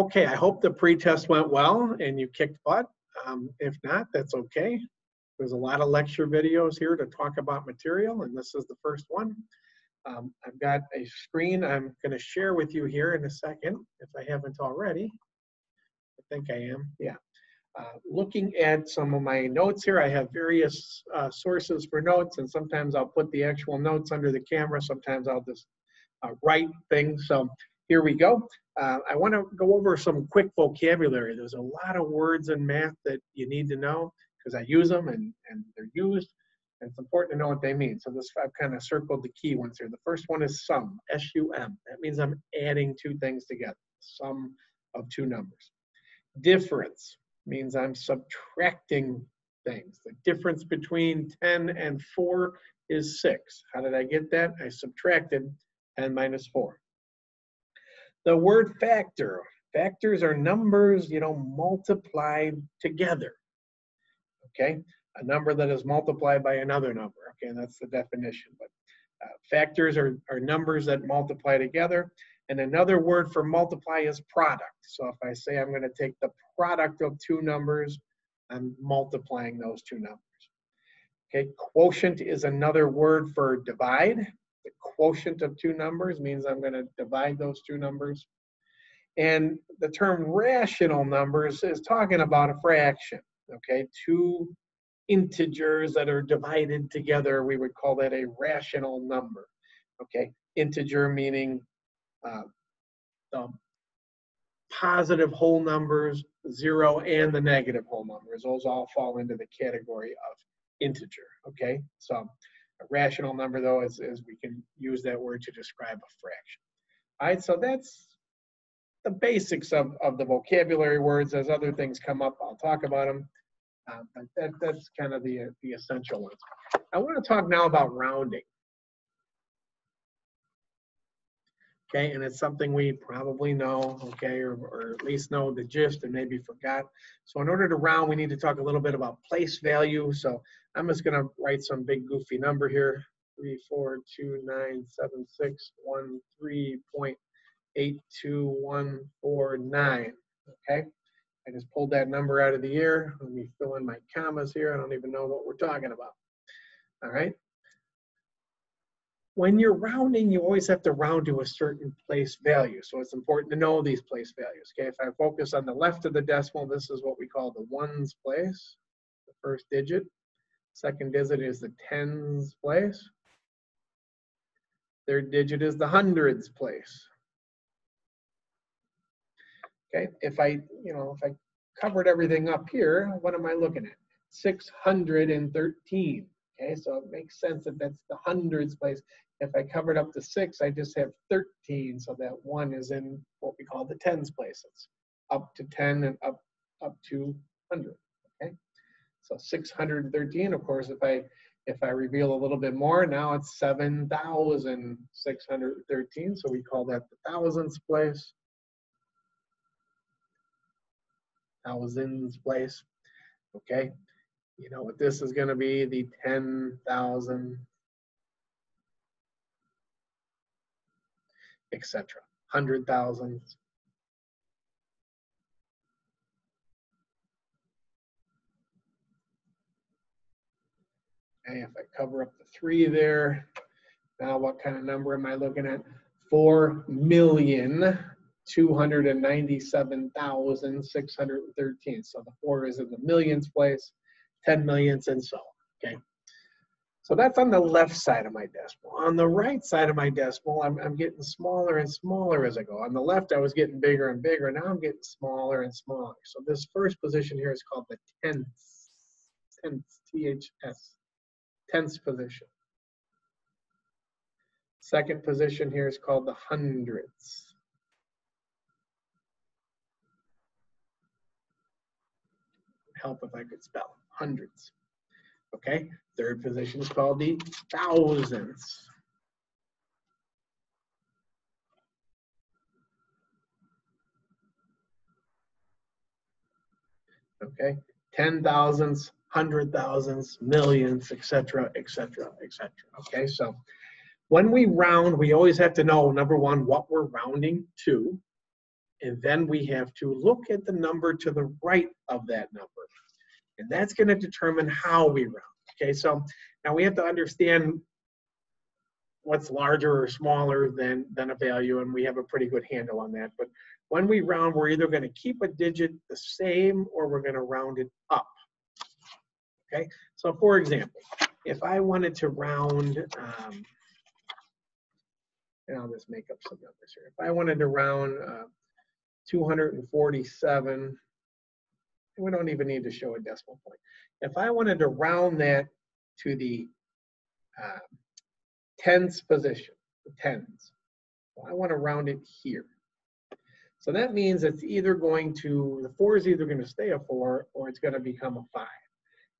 Okay, I hope the pre-test went well and you kicked butt. If not, that's okay. There's a lot of lecture videos here to talk about material, and this is the first one. I've got a screen I'm going to share with you here in a second, if I haven't already. I think I am, yeah. Looking at some of my notes here, I have various sources for notes, and sometimes I'll put the actual notes under the camera, sometimes I'll just write things. So here we go. I want to go over some quick vocabulary. There's a lot of words in math that you need to know because I use them and they're used. And it's important to know what they mean. So this, I've kind of circled the key ones here. The first one is sum, S-U-M. That means I'm adding two things together, sum of two numbers. Difference means I'm subtracting things. The difference between 10 and 4 is 6. How did I get that? I subtracted 10 minus 4. The word factor. Factors are numbers, multiplied together. Okay? A number that is multiplied by another number. Okay, that's the definition. But factors are numbers that multiply together. And another word for multiply is product. So if I say I'm going to take the product of two numbers, I'm multiplying those two numbers. Okay, quotient is another word for divide. The quotient of two numbers means I'm going to divide those two numbers. And the term rational numbers is talking about a fraction. Okay, two integers that are divided together, we would call that a rational number. Okay, integer meaning the positive whole numbers, 0, and the negative whole numbers. Those all fall into the category of integer. Okay, so a rational number, though, is we can use that word to describe a fraction. All right, so that's the basics of the vocabulary words. As other things come up, I'll talk about them. But that's kind of the essential ones. I want to talk now about rounding. Okay, and it's something we probably know, okay, or at least know the gist and maybe forgot. So in order to round, we need to talk a little bit about place value. So I'm just going to write some big goofy number here, 3429761.82149. Okay. I just pulled that number out of the air. Let me fill in my commas here. I don't even know what we're talking about. All right. When you're rounding, you always have to round to a certain place value. So it's important to know these place values. Okay. If I focus on the left of the decimal, this is what we call the ones place, the first digit. Second digit is the tens place. Third digit is the hundreds place. Okay, if I covered everything up here, what am I looking at? 613. Okay, so it makes sense that that's the hundreds place. If I covered up to 6, I just have 13, so that 1 is in what we call the tens place. It's up to 10 and up to 100. Okay, so 613. Of course, if I reveal a little bit more, now it's 7,613. So we call that the thousands place. Thousands place. Okay, you know what this is going to be, the 10,000, etc. 100,000. Okay, if I cover up the 3 there, now what kind of number am I looking at? 4,297,613. So the 4 is in the millions place, 10 millions, and so on. Okay. So that's on the left side of my decimal. On the right side of my decimal, I'm getting smaller and smaller as I go. On the left, I was getting bigger and bigger. Now I'm getting smaller and smaller. So this first position here is called the tenths. Tenths, T-H-S. Tenths position. Second position here is called the hundreds. Help if I could spell hundreds. Okay, third position is called the thousands. Okay, 10,000s, 100,000s, millions, etc., etc., etc. Okay, so when we round, we always have to know, number one, what we're rounding to, And then we have to look at the number to the right of that number. And that's going to determine how we round. Okay, so now we have to understand what's larger or smaller than a value, and we have a pretty good handle on that. But when we round, we're either going to keep a digit the same or we're going to round it up. Okay, so for example, if I wanted to round, and I'll just make up some numbers here. If I wanted to round 247, we don't even need to show a decimal point. If I wanted to round that to the tens position, the tens, well, I want to round it here. So that means it's either going to, the 4 is either going to stay a 4 or it's going to become a 5.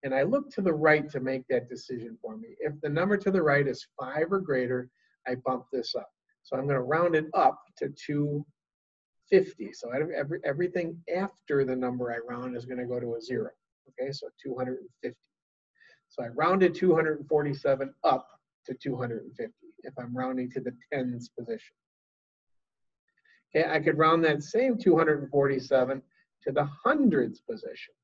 And I look to the right to make that decision for me. If the number to the right is 5 or greater, I bump this up. So I'm going to round it up to 250. So everything after the number I round is going to go to a 0. Okay, so 250. So I rounded 247 up to 250 if I'm rounding to the tens position. Okay, I could round that same 247 to the hundreds position.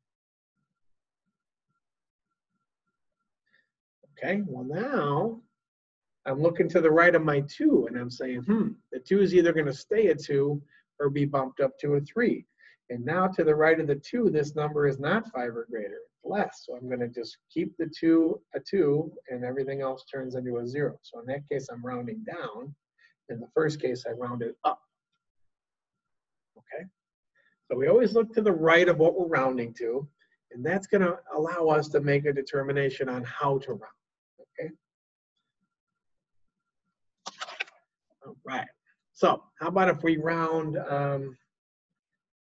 Okay, well now I'm looking to the right of my 2 and I'm saying, the 2 is either going to stay a 2 or be bumped up to a 3. And now to the right of the 2, this number is not 5 or greater, it's less. So I'm going to just keep the 2 a 2 and everything else turns into a 0. So in that case, I'm rounding down. In the first case, I rounded up. Okay, so we always look to the right of what we're rounding to, and that's going to allow us to make a determination on how to round. Okay. All right. So how about if we round?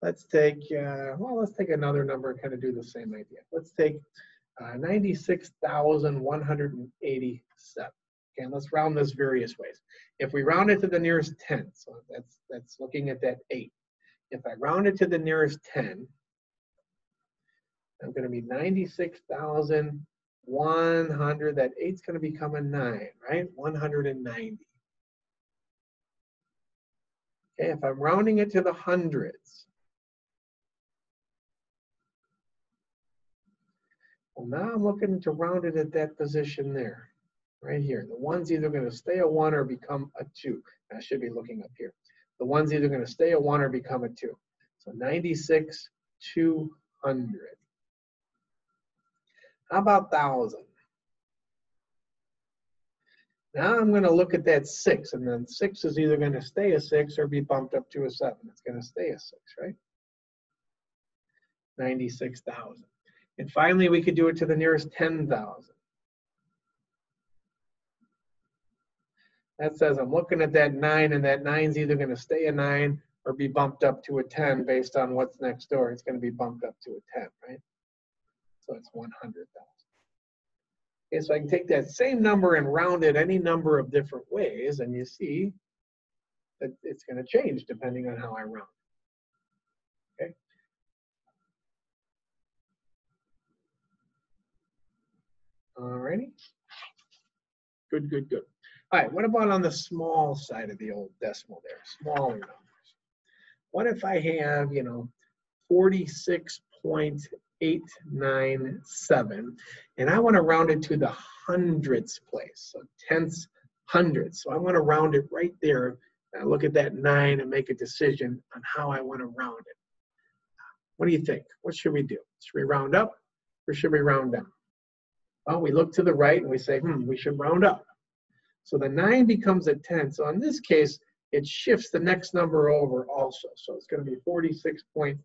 Let's take another number and kind of do the same idea. Let's take 96,187. Okay, and let's round this various ways. If we round it to the nearest 10, so that's looking at that 8. If I round it to the nearest 10, I'm going to be 96,100. That 8's going to become a 9, right? 190. Okay, if I'm rounding it to the hundreds, well, now I'm looking to round it at that position there, right here. The 1's either going to stay a 1 or become a 2. I should be looking up here. The 1's either going to stay a 1 or become a 2. So 96,200. How about 1,000? Now I'm going to look at that 6, and then 6 is either going to stay a 6 or be bumped up to a 7. It's going to stay a 6, right? 96,000. And finally, we could do it to the nearest 10,000. That says I'm looking at that 9, and that 9's either going to stay a 9 or be bumped up to a 10 based on what's next door. It's going to be bumped up to a 10, right? So it's 100,000. Okay, so I can take that same number and round it any number of different ways, and you see that it's going to change depending on how I round. Okay. All righty. Good, good, good. All right, what about on the small side of the old decimal there, smaller numbers? What if I have, 46.897, and I want to round it to the hundredths place, so tenths, hundredths. So I want to round it right there. I look at that 9 and make a decision on how I want to round it. What do you think? What should we do? Should we round up or should we round down? Well, we look to the right and we say, we should round up. So the 9 becomes a 10. So in this case, it shifts the next number over also. So it's going to be 46.90.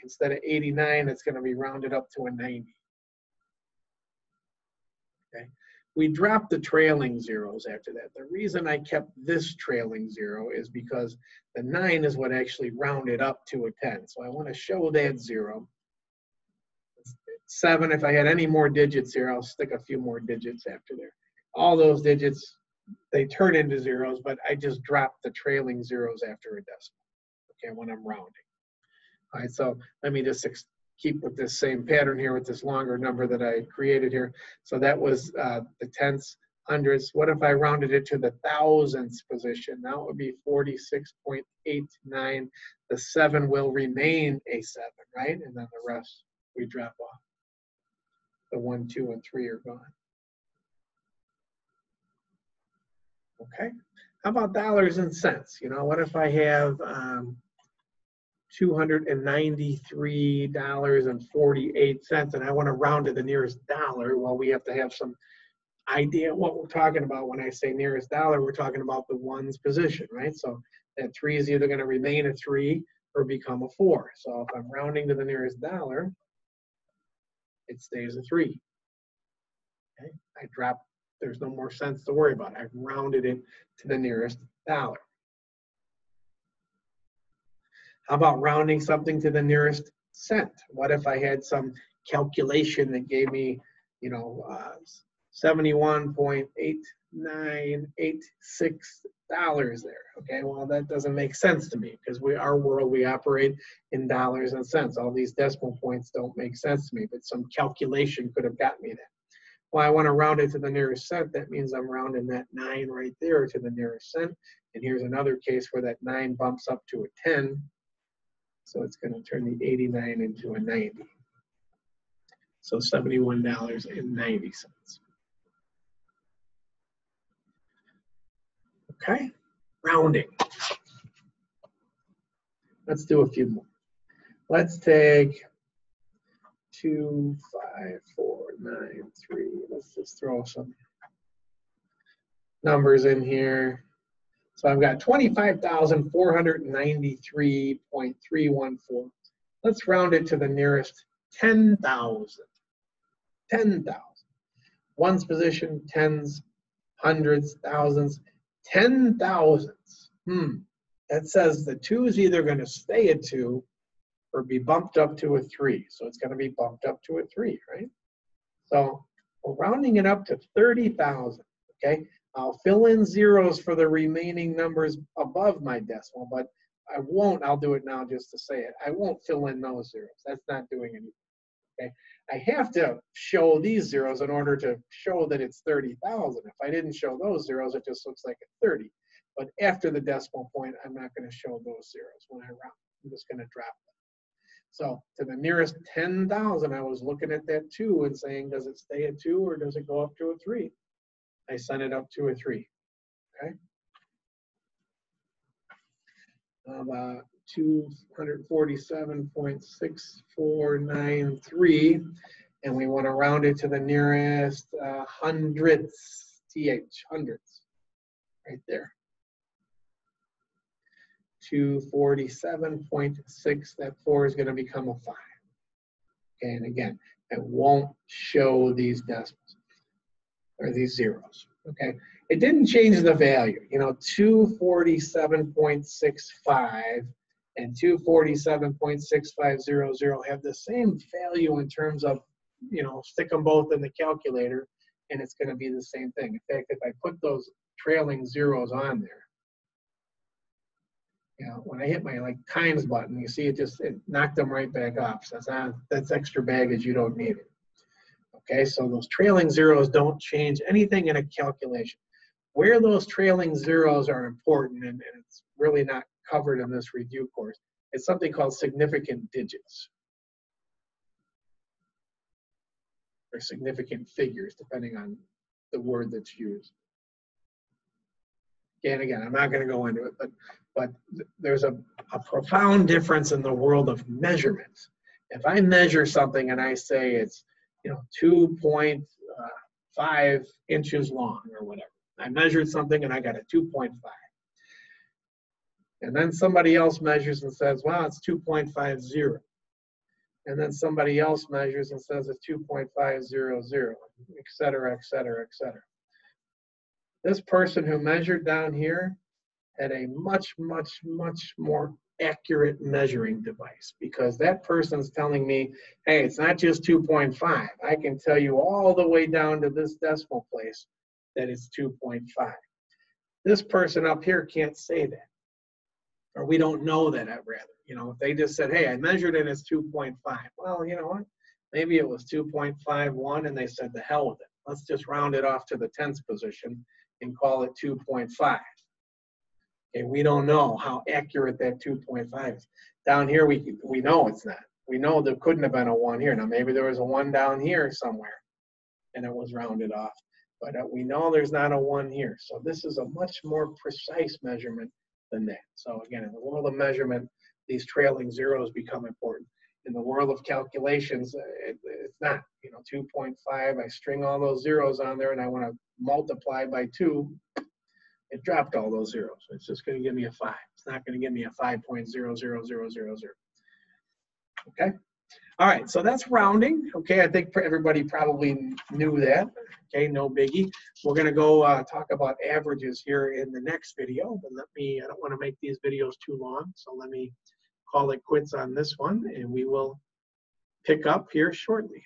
Instead of 89, it's going to be rounded up to a 90. Okay. We dropped the trailing zeros after that. The reason I kept this trailing 0 is because the 9 is what actually rounded up to a 10. So I want to show that 0. 7, if I had any more digits here, I'll stick a few more digits after there. All those digits, they turn into zeros, but I just dropped the trailing zeros after a decimal, okay, when I'm rounding. All right, so let me just keep with this same pattern here with this longer number that I created here. So that was the tenths. hundredths. What if I rounded it to the thousandths position? That would be 46.89. The 7 will remain a 7, right? And then the rest we drop off. The 1, 2, and 3 are gone. Okay. How about dollars and cents? You know, what if I have $293.48 and I want to round to the nearest dollar? Well, we have to have some idea what we're talking about. When I say nearest dollar, we're talking about the ones position, right? So that 3 is either going to remain a 3 or become a 4. So if I'm rounding to the nearest dollar, it stays a 3. Okay, I drop, there's no more cents to worry about. I've rounded it to the nearest dollar. How about rounding something to the nearest cent? What if I had some calculation that gave me, you know, $71.8986 there? Okay, well, that doesn't make sense to me because our world, we operate in dollars and cents. All these decimal points don't make sense to me, but some calculation could have got me there. Well, I want to round it to the nearest cent. That means I'm rounding that 9 right there to the nearest cent. And here's another case where that 9 bumps up to a 10. So it's going to turn the 89 into a 90. So $71.90. Okay, rounding. Let's do a few more. Let's take 2, 5, 4, 9, 3. Let's just throw some numbers in here. So I've got 25,493.314. Let's round it to the nearest 10,000. 10,000. Ones position, tens, hundreds, thousands, 10,000ths. That says the 2 is either going to stay a 2 or be bumped up to a 3. So it's going to be bumped up to a 3, right? So we're rounding it up to 30,000, okay? I'll fill in zeros for the remaining numbers above my decimal, but I won't, I'll do it now just to say it, I won't fill in those zeros. That's not doing anything, okay? I have to show these zeros in order to show that it's 30,000. If I didn't show those zeros, it just looks like a 30. But after the decimal point, I'm not going to show those zeros when I round. I'm just going to drop them. So to the nearest 10,000, I was looking at that 2 and saying, does it stay at 2 or does it go up to a 3? I sent it up to a 3. Okay. 247.6493, and we want to round it to the nearest hundredths, hundredths, right there. 247.6, that 4 is going to become a 5. Okay, and again, I won't show these decimals or these zeros. Okay, it didn't change the value. You know, 247.65 and 247.6500 have the same value in terms of, you know, stick them both in the calculator and it's going to be the same thing. In fact, if I put those trailing zeros on there, you know, when I hit my times button, you see it knocked them right back off. So that's extra baggage, you don't need it. Okay, so those trailing zeros don't change anything in a calculation. Where those trailing zeros are important, and it's really not covered in this review course, it's something called significant digits. Or significant figures, depending on the word that's used. And again, I'm not going to go into it, but there's a profound difference in the world of measurements. If I measure something and I say it's 2.5 inches long or whatever, I measured something and I got a 2.5. And then somebody else measures and says, well, it's 2.50. And then somebody else measures and says it's 2.500, et cetera, et cetera, et cetera. This person who measured down here had a much, much, much more accurate measuring device, because that person's telling me, hey, it's not just 2.5. I can tell you all the way down to this decimal place that it's 2.5. This person up here can't say that, or we don't know that, rather. You know, if they just said, hey, I measured it as 2.5. Well, you know what? Maybe it was 2.51 and they said the hell with it. Let's just round it off to the 10th position and call it 2.5. Okay, we don't know how accurate that 2.5 is. Down here, we know it's not. We know there couldn't have been a 1 here. Now, maybe there was a 1 down here somewhere, and it was rounded off. But we know there's not a 1 here. So this is a much more precise measurement than that. So again, in the world of measurement, these trailing zeros become important. In the world of calculations, it's not. 2.5, I string all those zeros on there, and I want to multiply by 2. It dropped all those zeros. It's just going to give me a 5. It's not going to give me a 5.00000. Okay? All right, so that's rounding. Okay, I think everybody probably knew that. Okay, no biggie. We're going to go talk about averages here in the next video, but I don't want to make these videos too long, so let me call it quits on this one, and we will pick up here shortly.